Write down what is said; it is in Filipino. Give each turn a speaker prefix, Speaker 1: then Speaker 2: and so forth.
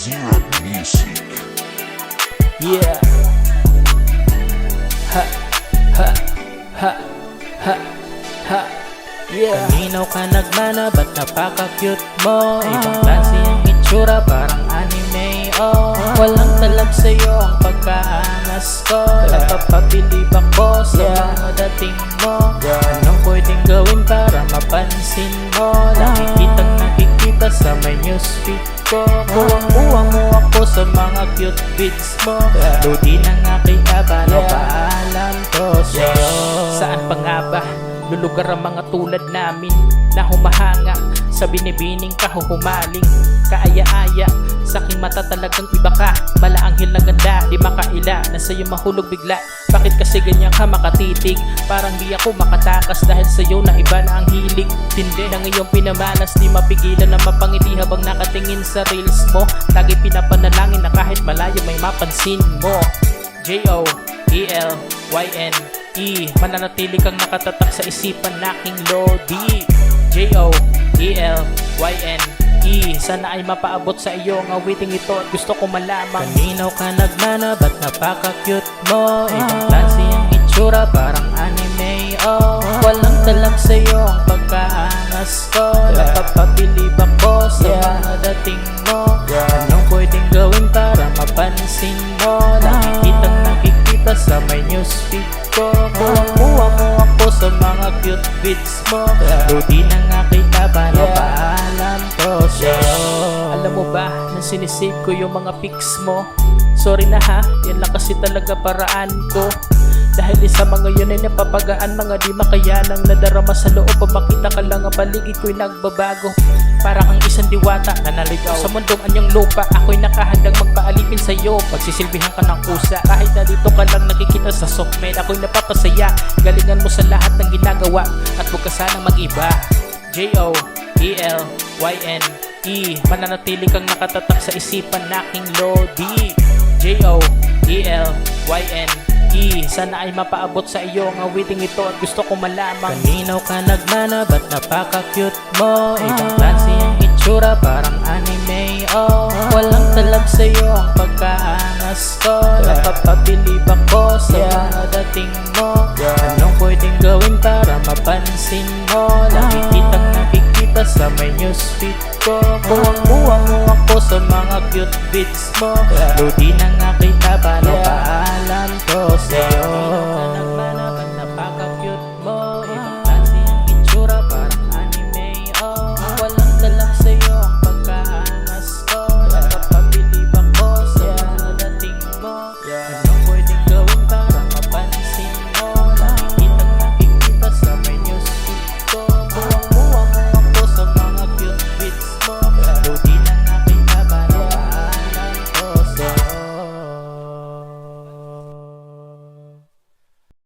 Speaker 1: Zero Music.
Speaker 2: Yeah. Ha, ha, ha, ha, ha. Yeah. Kanino ka nagmana, ba't napaka-cute mo? Ibang klase ang itsura, parang anime, oh. Walang talab sa'yo ang pagkaangas ko. Napapabilib ako sa mga dating mo. Anong pwedeng gawin para mapansin mo? Nakikitang nakikita sa may newsfeed ko. Kuwang-kuwa mo ako sa mga cute beats mo. Lodi na nga kaya paano paalam to sa'yo? Saan pa nga ba lulugar ang mga tulad namin na humahanga sa binibining kahuhumaling kaaya-aya? Sa aking mata talagang iba ka, malaanghel na ganda, di makaila na sa'yo mahulog bigla. Bakit kasi ganyan ka makatitig? Parang di ako makatakas dahil sa'yo na iba na ang hilig. Tindi na ngayong pinamalas, di mapigilan na mapangiti habang nakatingin sa reels mo. Lagi pinapanalangin na kahit malayo may mapansin mo. J-O-E-L-Y-N-E, mananatili kang nakatatak sa isipan naking Lodi. J-O-E-L-Y-N-E, sana ay mapaabot sa iyo ang awiting ito at gusto ko malamang kanino ka nagmana, ba't napaka-cute mo? Ibang klase ang itsura, parang anime, oh. Walang talab sa'yo ang pagkaangas ko. Napapabilib ako sa mga dating mo. Anong pwedeng gawin para mapansin mo? Nakikitang nakikita sa may newsfeed ko. Kuwang-kuwa mo ako sa mga cute beats mo. Lodi na nga kita, paano paalam to sa'yo? Alam mo ba na sinisave ko yung mga pics mo? Sorry na ha, yan lang kasi talaga paraan ko. Dahil sa mga yun ay napapagaan, mga di makayanang nadarama sa loob. Pag makita ka lang ang paligid ko'y nagbabago. Para kang isang diwata na naligaw sa mundong anyang lupa. Ako'y nakahandang magpaalipin sa'yo, pagsisilbihan ka ng kusa. Kahit na dito ka lang nakikita sa softmail, ako'y napapasaya. Galingan mo sa lahat ng ginagawa at huwag ka sanang mag-iba. J-O-E-L-Y-N-E, mananatili kang nakatatak sa isipan naking Lodi. J-O-E-L-Y-N-E, sana ay mapaabot sa iyo ang awiting ito at gusto ko malamang kanino ka nagmana, ba't napaka-cute mo? Ibang klase ang itsura, parang anime, oh. Walang talab sa'yo ang pagkaangas ko. Napapabilib ako sa mga dating mo. Anong pwedeng gawin para mapansin mo? Nakikitang nakikita sa may newsfeed ko. Kuwang-kuwa mo ako sa mga cute beats mo. Lodi na nga kita, paano paalam to sa'yo?